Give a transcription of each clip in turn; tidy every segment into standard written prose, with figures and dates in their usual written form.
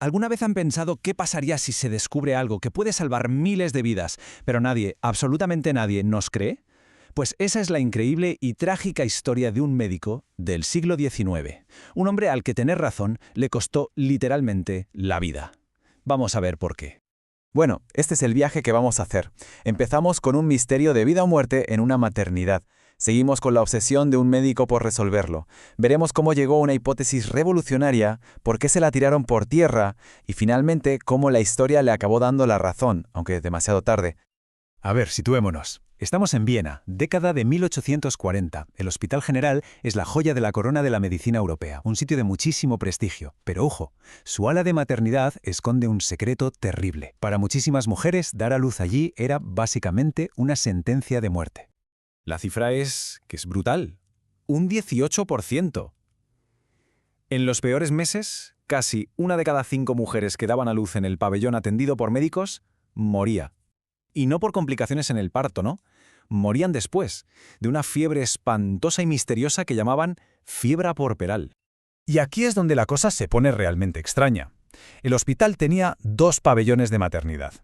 ¿Alguna vez han pensado qué pasaría si se descubre algo que puede salvar miles de vidas, pero nadie, absolutamente nadie, nos cree? Pues esa es la increíble y trágica historia de un médico del siglo XIX. Un hombre al que tener razón le costó literalmente la vida. Vamos a ver por qué. Bueno, este es el viaje que vamos a hacer. Empezamos con un misterio de vida o muerte en una maternidad. Seguimos con la obsesión de un médico por resolverlo. Veremos cómo llegó una hipótesis revolucionaria, por qué se la tiraron por tierra y finalmente cómo la historia le acabó dando la razón, aunque demasiado tarde. A ver, situémonos. Estamos en Viena, década de 1840. El Hospital General es la joya de la corona de la medicina europea, un sitio de muchísimo prestigio. Pero ojo, su ala de maternidad esconde un secreto terrible. Para muchísimas mujeres, dar a luz allí era básicamente una sentencia de muerte. La cifra es brutal. Un 18%. En los peores meses, casi 1 de cada 5 mujeres que daban a luz en el pabellón atendido por médicos moría. Y no por complicaciones en el parto, ¿no? Morían después, de una fiebre espantosa y misteriosa que llamaban fiebre puerperal. Y aquí es donde la cosa se pone realmente extraña. El hospital tenía 2 pabellones de maternidad.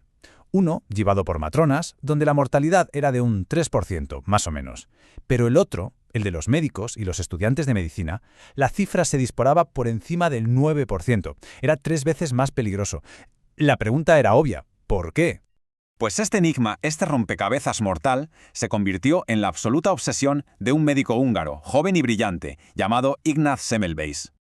Uno, llevado por matronas, donde la mortalidad era de un 3%, más o menos. Pero el otro, el de los médicos y los estudiantes de medicina, la cifra se disparaba por encima del 9%. Era 3 veces más peligroso. La pregunta era obvia. ¿Por qué? Pues este enigma, este rompecabezas mortal, se convirtió en la absoluta obsesión de un médico húngaro, joven y brillante, llamado Ignaz Semmelweis.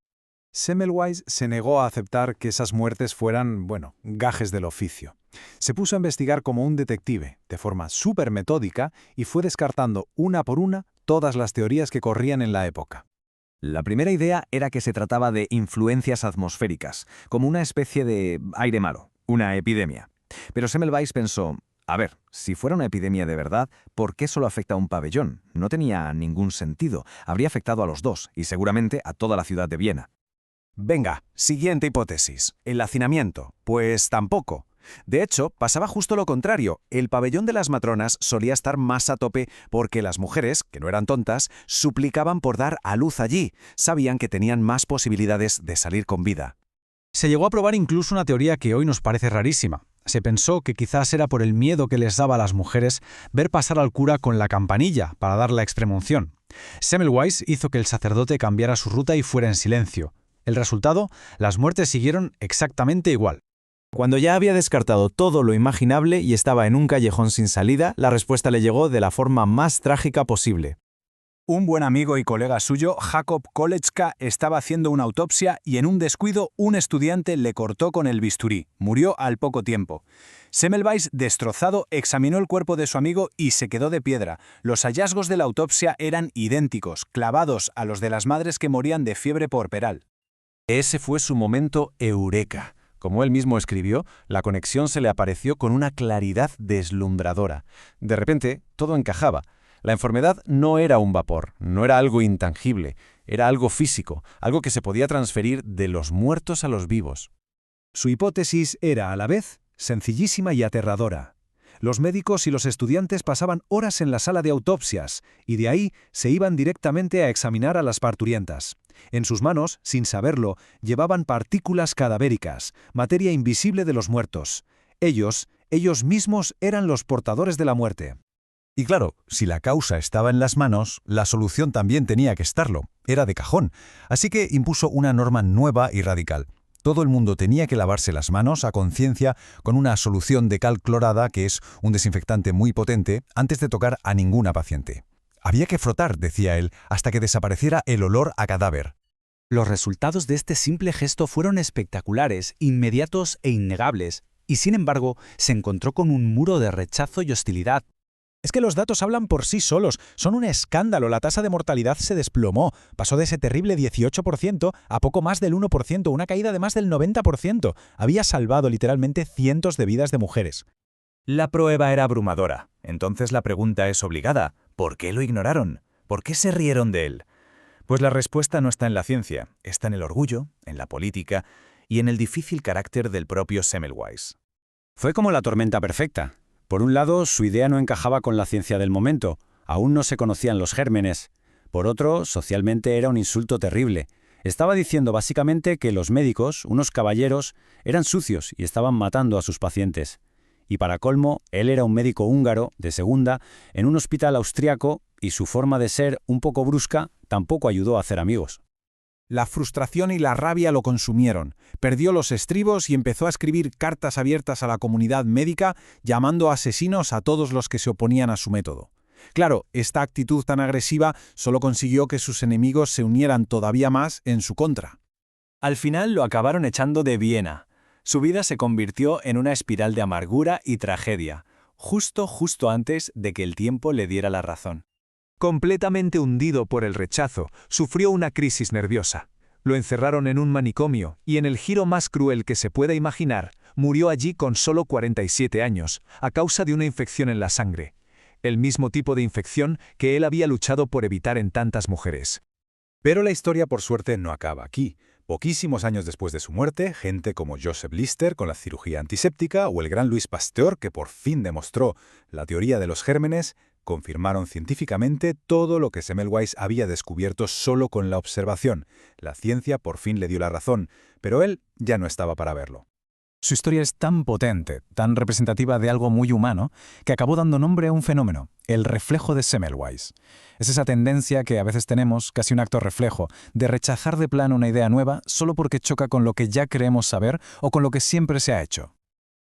Semmelweis se negó a aceptar que esas muertes fueran, gajes del oficio. Se puso a investigar como un detective, de forma súper metódica, y fue descartando una por una todas las teorías que corrían en la época. La primera idea era que se trataba de influencias atmosféricas, como una especie de aire malo, una epidemia. Pero Semmelweis pensó, a ver, si fuera una epidemia de verdad, ¿por qué solo afecta a un pabellón? No tenía ningún sentido. Habría afectado a los 2 y seguramente a toda la ciudad de Viena. Venga, siguiente hipótesis. El hacinamiento. Pues tampoco. De hecho, pasaba justo lo contrario. El pabellón de las matronas solía estar más a tope porque las mujeres, que no eran tontas, suplicaban por dar a luz allí. Sabían que tenían más posibilidades de salir con vida. Se llegó a probar incluso una teoría que hoy nos parece rarísima. Se pensó que quizás era por el miedo que les daba a las mujeres ver pasar al cura con la campanilla para dar la extremunción. Semmelweis hizo que el sacerdote cambiara su ruta y fuera en silencio. El resultado, las muertes siguieron exactamente igual. Cuando ya había descartado todo lo imaginable y estaba en un callejón sin salida, la respuesta le llegó de la forma más trágica posible. Un buen amigo y colega suyo, Jakob Kolecka, estaba haciendo una autopsia y en un descuido un estudiante le cortó con el bisturí. Murió al poco tiempo. Semmelweis, destrozado, examinó el cuerpo de su amigo y se quedó de piedra. Los hallazgos de la autopsia eran idénticos, clavados a los de las madres que morían de fiebre puerperal. Ese fue su momento eureka. Como él mismo escribió, la conexión se le apareció con una claridad deslumbradora. De repente, todo encajaba. La enfermedad no era un vapor, no era algo intangible, era algo físico, algo que se podía transferir de los muertos a los vivos. Su hipótesis era, a la vez, sencillísima y aterradora. Los médicos y los estudiantes pasaban horas en la sala de autopsias y de ahí se iban directamente a examinar a las parturientas. En sus manos, sin saberlo, llevaban partículas cadavéricas, materia invisible de los muertos. Ellos mismos eran los portadores de la muerte. Y claro, si la causa estaba en las manos, la solución también tenía que estarlo. Era de cajón. Así que impuso una norma nueva y radical. Todo el mundo tenía que lavarse las manos a conciencia con una solución de cal clorada, que es un desinfectante muy potente, antes de tocar a ninguna paciente. Había que frotar, decía él, hasta que desapareciera el olor a cadáver. Los resultados de este simple gesto fueron espectaculares, inmediatos e innegables, y sin embargo se encontró con un muro de rechazo y hostilidad. Es que los datos hablan por sí solos, son un escándalo, la tasa de mortalidad se desplomó, pasó de ese terrible 18% a poco más del 1%, una caída de más del 90%, había salvado literalmente cientos de vidas de mujeres. La prueba era abrumadora, entonces la pregunta es obligada, ¿por qué lo ignoraron? ¿Por qué se rieron de él? Pues la respuesta no está en la ciencia, está en el orgullo, en la política y en el difícil carácter del propio Semmelweis. Fue como la tormenta perfecta. Por un lado, su idea no encajaba con la ciencia del momento, aún no se conocían los gérmenes. Por otro, socialmente era un insulto terrible. Estaba diciendo básicamente que los médicos, unos caballeros, eran sucios y estaban matando a sus pacientes. Y para colmo, él era un médico húngaro, de segunda, en un hospital austriaco, y su forma de ser, un poco brusca, tampoco ayudó a hacer amigos. La frustración y la rabia lo consumieron. Perdió los estribos y empezó a escribir cartas abiertas a la comunidad médica, llamando asesinos a todos los que se oponían a su método. Claro, esta actitud tan agresiva solo consiguió que sus enemigos se unieran todavía más en su contra. Al final lo acabaron echando de Viena. Su vida se convirtió en una espiral de amargura y tragedia, justo antes de que el tiempo le diera la razón. Completamente hundido por el rechazo, sufrió una crisis nerviosa. Lo encerraron en un manicomio y en el giro más cruel que se pueda imaginar, murió allí con solo 47 años, a causa de una infección en la sangre. El mismo tipo de infección que él había luchado por evitar en tantas mujeres. Pero la historia, por suerte, no acaba aquí. Poquísimos años después de su muerte, gente como Joseph Lister con la cirugía antiséptica o el gran Louis Pasteur, que por fin demostró la teoría de los gérmenes, confirmaron científicamente todo lo que Semmelweis había descubierto solo con la observación. La ciencia por fin le dio la razón, pero él ya no estaba para verlo. Su historia es tan potente, tan representativa de algo muy humano, que acabó dando nombre a un fenómeno, el reflejo de Semmelweis. Es esa tendencia que a veces tenemos, casi un acto reflejo, de rechazar de plano una idea nueva solo porque choca con lo que ya creemos saber o con lo que siempre se ha hecho.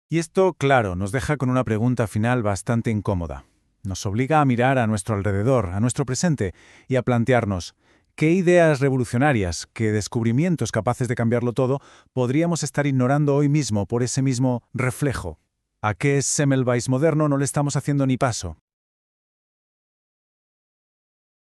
Y esto, claro, nos deja con una pregunta final bastante incómoda. Nos obliga a mirar a nuestro alrededor, a nuestro presente, y a plantearnos qué ideas revolucionarias, qué descubrimientos capaces de cambiarlo todo podríamos estar ignorando hoy mismo por ese mismo reflejo. ¿A qué Semmelweis moderno no le estamos haciendo ni paso?